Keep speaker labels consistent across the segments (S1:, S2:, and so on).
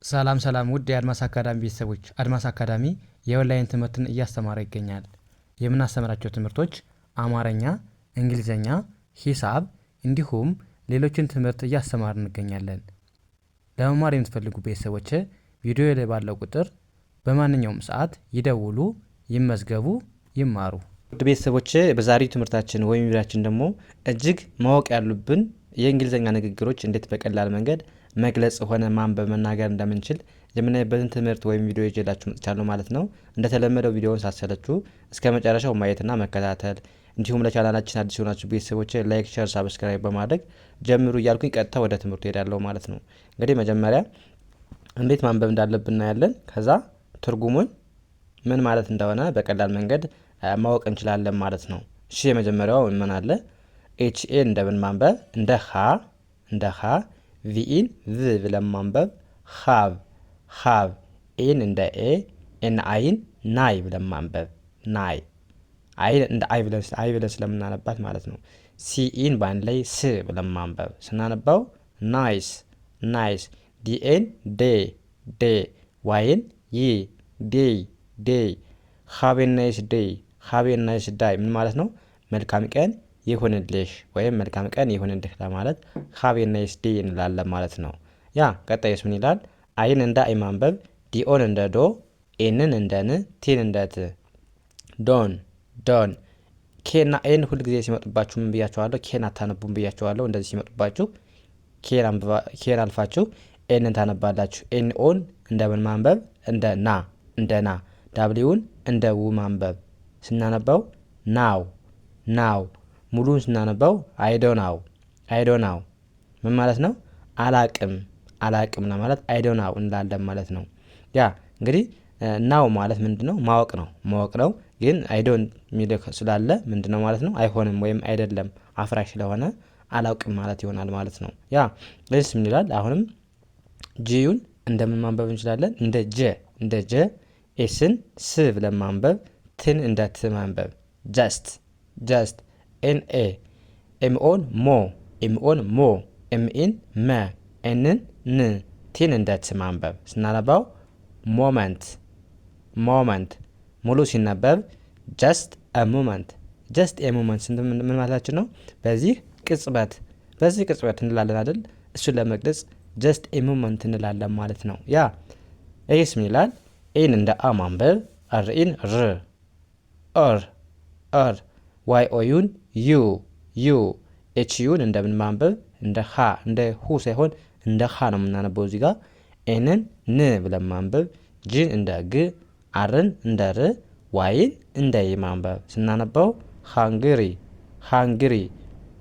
S1: ሰላም ውድ የአድማስ አካዳሚ ቤተሰቦች፣ አድማስ አካዳሚ የኦንላይን ትምህርትን እያስተማረ ይገኛል። የምናስተምራቸው ትምህርቶች አማርኛ፣ እንግሊዘኛ፣ ሂሳብ እንዲሁም ሌሎችን ትምህርት እያስተማር እንገኛለን። ለመማር የምትፈልጉ ቤተሰቦች ቪዲዮ ላይ ባለው ቁጥር በማንኛውም ሰዓት ይደውሉ፣ ይመዝገቡ፣ ይማሩ። ውድ ቤተሰቦች በዛሬው ትምህርታችን ወይም ቪዲዮአችን ደግሞ እጅግ ማወቅ ያሉብን የእንግሊዘኛ ንግግሮች እንዴት በቀላል መንገድ መግለጽ ሆነ ማንበብ መናገር እንደምንችል የምናይበትን ትምህርት ወይም ቪዲዮ ይዤላችሁ መጥቻለሁ ማለት ነው። እንደተለመደው ቪዲዮውን ሳሰለችሁ እስከ መጨረሻው ማየትና መከታተል እንዲሁም ለቻናላችን አዲስ ሆናችሁ ቤተሰቦች ላይክ፣ ሼር፣ ሰብስክራይብ በማድረግ ጀምሩ እያልኩኝ ቀጥታ ወደ ትምህርቱ ሄዳለሁ ማለት ነው። እንግዲህ መጀመሪያ እንዴት ማንበብ እንዳለብን እናያለን። ከዛ ትርጉሙን ምን ማለት እንደሆነ በቀላል መንገድ ማወቅ እንችላለን ማለት ነው። እሺ የመጀመሪያው ምን አለ? ኤችኤን እንደምን ማንበብ እንደ ሀ ቪኢን ቭ ብለን ማንበብ ሃቭ ኤን እንደ ኤ ኤን አይን ናይ ብለን ማንበብ ናይ አይን እንደ አይ ብለን ስለምናነባት ማለት ነው። ሲኢን በአንድ ላይ ስ ብለን ማንበብ ስናነባው ናይስ ዲኤን ዴ ዋይን ይ ዴይ ሃቬ ናይስ ዳይ ምን ማለት ነው? መልካም ቀን ይሁንልሽ ወይም መልካም ቀን ይሁንልህ ለማለት ሃቭ ኤ ናይስ ዴይ እንላለን ማለት ነው። ያ ቀጣይስ ምን ይላል? አይን እንደ አይ ማንበብ ዲኦን እንደ ዶ ኤንን እንደ ን ቲን እንደ ት ዶን ኬና ኤን ሁልጊዜ ሲመጡባችሁ ምን ብያቸዋለሁ? ኬን አታነቡም ብያቸዋለሁ። እንደዚህ ሲመጡባችሁ ኬን አልፋችሁ ኤንን ታነባላችሁ። ኤን ኦን እንደ ምን ማንበብ? እንደ ና ዳብሊውን እንደ ው ማንበብ ስናነባው ናው ሙሉን ስናነባው አይዶናው ምን ማለት ነው? አላቅም ለማለት አይዶናው እንላለን ማለት ነው። ያ እንግዲህ ናው ማለት ምንድነው? ማወቅ ነው። ግን አይዶን የሚል ስላለ ምንድነው ማለት ነው? አይሆንም ወይም አይደለም አፍራሽ ስለሆነ አላውቅም ማለት ይሆናል ማለት ነው። ያ ለዚህ ምን ይላል? አሁንም ጂዩን እንደምን ማንበብ እንችላለን? እንደ ጀ ኤስን ስ ብለን ማንበብ ትን እንደ ት ማንበብ ጀስት ኤንኤ ኤምኦን ሞ ኤምኢን መ ኤንን ን ቲን እንደ ት ማንበብ ስናነባው ሞመንት ሙሉ ሲነበብ ጀስት ኤ ሞመንት ምን ማለታችን ነው? በዚህ ቅጽበት እንላለን አይደል? እሱን ለመግለጽ ጀስት ኤ ሞመንት እንላለን ማለት ነው። ያ ይህስ ምን ይላል? ኤን እንደ አ ማንበብ አርኢን ር ዋይ ኦዩን ዩ ኤች ዩን እንደምን ማንበብ? እንደ ሁ ሳይሆን እንደ ሀ ነው የምናነበው እዚህ ጋር። ኤንን ን ብለን ማንበብ ጂን እንደ ግ አርን እንደ ር ዋይን እንደ ይ ማንበብ ስናነባው ሃንግሪ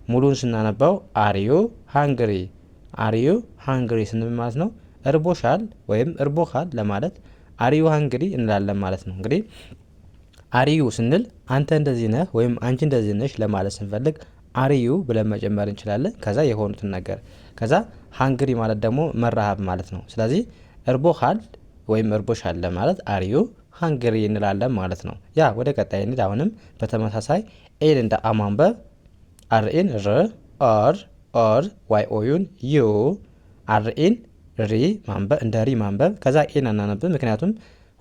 S1: ሙሉን ስናነባው አሪዩ ሃንግሪ ስንል ማለት ነው እርቦሻል ወይም እርቦካል ለማለት አሪዩ ሃንግሪ እንላለን ማለት ነው። እንግዲህ አሪዩ ስንል አንተ እንደዚህ ነህ ወይም አንቺ እንደዚህ ነሽ ለማለት ስንፈልግ አሪዩ ብለን መጨመር እንችላለን። ከዛ የሆኑትን ነገር ከዛ ሃንግሪ ማለት ደግሞ መራሃብ ማለት ነው። ስለዚህ እርቦሃል ወይም እርቦሻል ለማለት አሪዩ ሃንግሪ እንላለን ማለት ነው። ያ ወደ ቀጣይ እንሂድ። አሁንም በተመሳሳይ ኤን እንደ አ ማንበብ አርኢን ኦር ዋይ ኦዩን ዩ አርኢን ሪ ማንበብ እንደ ሪ ማንበብ ከዛ ኤን አናነብም፣ ምክንያቱም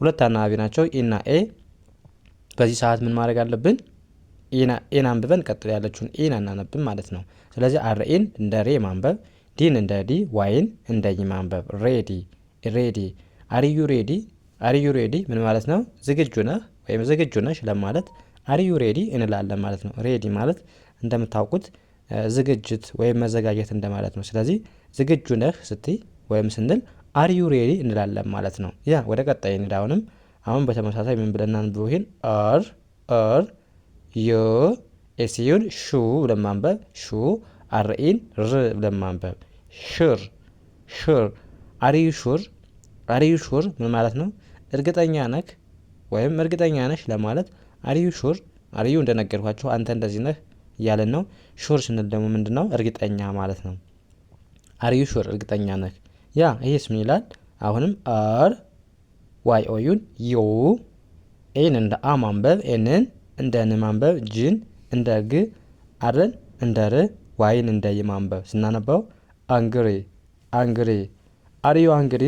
S1: ሁለት አናባቢ ናቸው ኢና ኤ። በዚህ ሰዓት ምን ማድረግ አለብን? ኤን አንብበን ቀጥሎ ያለችውን ኤን አናነብም ማለት ነው። ስለዚህ አርኢን እንደ ሬ ማንበብ ዲን እንደ ዲ ዋይን እንደ ይ ማንበብ ሬዲ አሪዩ ሬዲ ምን ማለት ነው? ዝግጁ ነህ ወይም ዝግጁ ነሽ ለማለት አሪዩ ሬዲ እንላለን ማለት ነው። ሬዲ ማለት እንደምታውቁት ዝግጅት ወይም መዘጋጀት እንደማለት ነው። ስለዚህ ዝግጁ ነህ ስትይ ወይም ስንል አሪዩ ሬዲ እንላለን ማለት ነው። ያ ወደ ቀጣይ እንሂድ። አሁን በተመሳሳይ ምን ብለን እናንብበው? ይሄን ር ዩ ኤስዩን ሹ ብለን ማንበብ ሹ አርኢን ር ብለን ማንበብ ሹር አሪዩ ሹር ምን ማለት ነው? እርግጠኛ ነህ ወይም እርግጠኛ ነሽ ለማለት አሪዩ ሹር አሪዩ እንደነገርኳችሁ አንተ እንደዚህ ነህ እያለን ነው። ሹር ስንል ደግሞ ምንድነው? እርግጠኛ ማለት ነው። አሪዩ ሹር እርግጠኛ ነህ። ያ ይሄስ ምን ይላል? አሁንም አር ዋይ ኦዩን ዩ ኤን እንደ አ ማንበብ ኤንን እንደ ን ማንበብ ጂን እንደ ግ አርን እንደ ር ዋይን እንደ ይ ማንበብ ስናነባው አንግሪ አሪዩ አንግሪ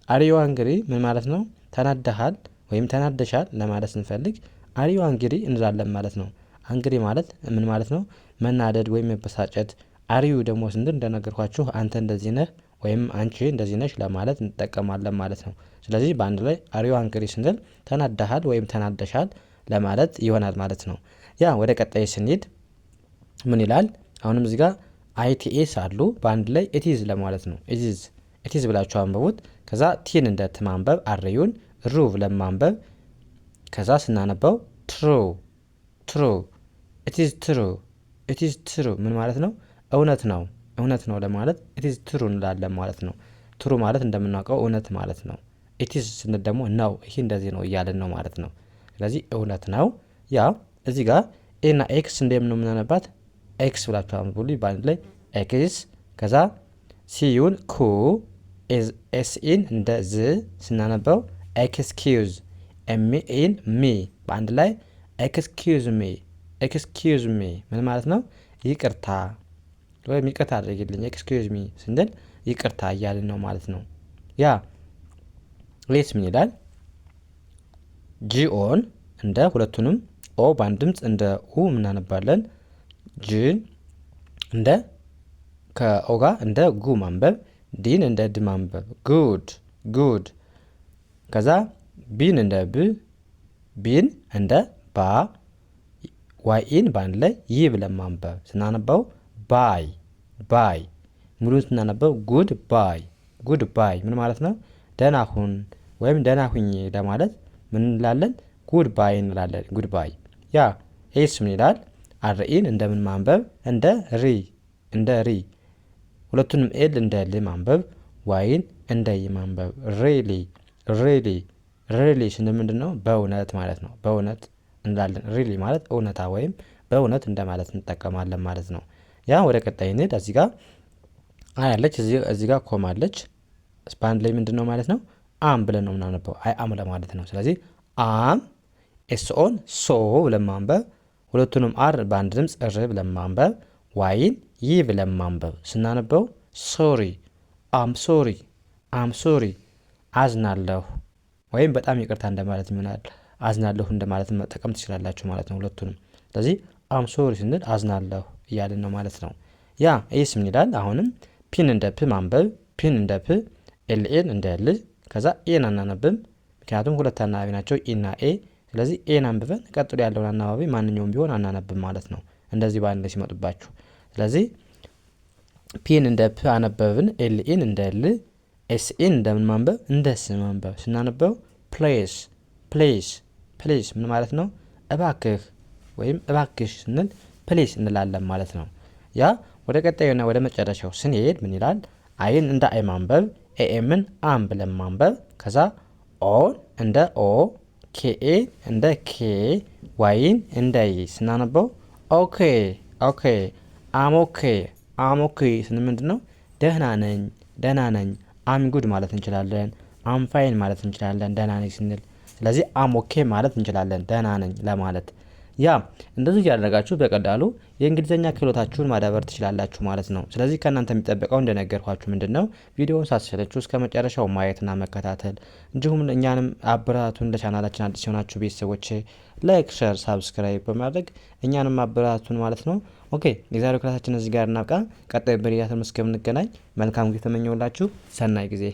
S1: አሪዩ አንግሪ ምን ማለት ነው? ተናደሃል ወይም ተናደሻል ለማለት ስንፈልግ አሪዩ አንግሪ እንላለን ማለት ነው። አንግሪ ማለት ምን ማለት ነው? መናደድ ወይም መበሳጨት። አሪዩ ደግሞ ስንል እንደነገርኳችሁ አንተ እንደዚህ ነህ ወይም አንቺ እንደዚህ ነሽ ለማለት እንጠቀማለን ማለት ነው። ስለዚህ በአንድ ላይ አሪዩ አንግሪ ስንል ተናደሃል ወይም ተናደሻል ለማለት ይሆናል ማለት ነው። ያ ወደ ቀጣይ ስንሄድ ምን ይላል? አሁንም እዚህ ጋር አይቲኤስ አሉ በአንድ ላይ ኢቲዝ ለማለት ነው። ኢቲዝ ብላችሁ አንብቡት። ከዛ ቲን እንደ ት ማንበብ አርዩን ሩ ብለን ማንበብ ከዛ ስናነበው ትሩ ኢቲዝ ትሩ ምን ማለት ነው? እውነት ነው ለማለት ኢቲዝ ትሩ እንላለን ማለት ነው። ትሩ ማለት እንደምናውቀው እውነት ማለት ነው። ኢቲዝ ስንል ደግሞ ነው ይሄ እንደዚህ ነው እያለን ነው ማለት ነው። ስለዚህ እውነት ነው። ያ እዚህ ጋር ኤና ኤክስ እንደምን ነው የምናነባት? ኤክስ ብላችሁ አንብቡልኝ በአንድ ላይ ኤክስ። ከዛ ሲዩን ኩ ኤስኢን እንደ ዝ ስናነበው ኤክስኪዩዝ ኤምኢን ሚ በአንድ ላይ ኤክስኪዩዝ ሚ ምን ማለት ነው? ይቅርታ ወይም ይቅርታ አድርግልኝ ኤክስኪዩዝ ሚ ስንል ይቅርታ እያልን ነው ማለት ነው። ያ ሌስ ምን ይላል? ጂኦን እንደ ሁለቱንም ኦ በአንድ ድምፅ እንደ ኡ ምናነባለን። ጂን እንደ ከኦ ጋር እንደ ጉ ማንበብ፣ ዲን እንደ ድ ማንበብ ጉድ። ከዛ ቢን እንደ ብ፣ ቢን እንደ ባ፣ ዋይኢን በአንድ ላይ ይ ብለን ማንበብ ስናነባው ባይ ሙሉ ስናነበው ጉድ ባይ ምን ማለት ነው? ደህና ሁን ወይም ደህና ሁኝ ለማለት ምን እንላለን? ጉድ ባይ እንላለን። ጉድ ባይ። ያ ኤስ ምን ይላል? አርኢን እንደምን ማንበብ እንደ ሪ ሁለቱንም ኤል እንደ ል ማንበብ ዋይን እንደ ይ ማንበብ ሪሊ ስንል ምንድን ነው? በእውነት ማለት ነው። በእውነት እንላለን። ሪሊ ማለት እውነታ ወይም በእውነት እንደማለት እንጠቀማለን ማለት ነው። ያ ወደ ቀጣይ እንሂድ። እዚህ ጋር አያለች እዚህ ጋር ኮማለች በአንድ ላይ ምንድን ነው ማለት ነው? አም ብለን ነው ምናነበው አይ አም ለማለት ነው። ስለዚህ አም ኤስኦን ሶ ብለን ማንበብ፣ ሁለቱንም አር በአንድ ድምፅ እር ብለን ማንበብ፣ ዋይን ይ ብለን ማንበብ ስናነበው አም ሶሪ አዝናለሁ ወይም በጣም ይቅርታ እንደማለት ይሆናል። አዝናለሁ እንደማለት መጠቀም ትችላላችሁ ማለት ነው ሁለቱንም። ስለዚህ አም ሶሪ ስንል አዝናለሁ እያልን ነው ማለት ነው። ያ ኤስ ምን ይላል? አሁንም ፒን እንደ ፕ ማንበብ፣ ፒን እንደ ፕ፣ ኤልኤን እንደ ል። ከዛ ኤን አናነብም ምክንያቱም ሁለት አናባቢ ናቸው ኢና ኤ። ስለዚህ ኤን አንብበን ቀጥሎ ያለውን አናባቢ ማንኛውም ቢሆን አናነብም ማለት ነው እንደዚህ በአንድ ላይ ሲመጡባችሁ። ስለዚህ ፒን እንደ ፕ አነበብን፣ ኤልኤን እንደ ል፣ ኤስኤን እንደምን ማንበብ እንደ ስ ማንበብ ስናነበው ፕሌስ ምን ማለት ነው? እባክህ ወይም እባክሽ ስንል ፕሌስ እንላለን ማለት ነው። ያ ወደ ቀጣዩና ወደ መጨረሻው ስንሄድ ምን ይላል? አይን እንደ አይ ማንበብ፣ ኤኤምን አም ብለን ማንበብ፣ ከዛ ኦን እንደ ኦ፣ ኬኤ እንደ ኬ፣ ዋይን እንደ ይ ስናነበው ኦኬ አሞኬ ስንል ምንድን ነው? ደህና ነኝ አም ጉድ ማለት እንችላለን። አም ፋይን ማለት እንችላለን ደህና ነኝ ስንል። ስለዚህ አም ኦኬ ማለት እንችላለን ደህና ነኝ ለማለት። ያ እንደዚህ እያደረጋችሁ በቀላሉ የእንግሊዝኛ ክህሎታችሁን ማዳበር ትችላላችሁ ማለት ነው። ስለዚህ ከእናንተ የሚጠበቀው እንደነገርኳችሁ ምንድነው ቪዲዮውን ሳትሰለቹ እስከ መጨረሻው ማየትና መከታተል፣ እንዲሁም እኛንም አበረታቱን። ለቻናላችን አዲስ የሆናችሁ ቤተሰቦች ላይክ፣ ሼር፣ ሳብስክራይብ በማድረግ እኛንም አበረታቱን ማለት ነው። ኦኬ የዛሬው ክላሳችን እዚህ ጋር እናብቃ። ቀጣይ በሌላ ትምህርት እስከምንገናኝ መልካም ጊዜ ተመኘውላችሁ። ሰናይ ጊዜ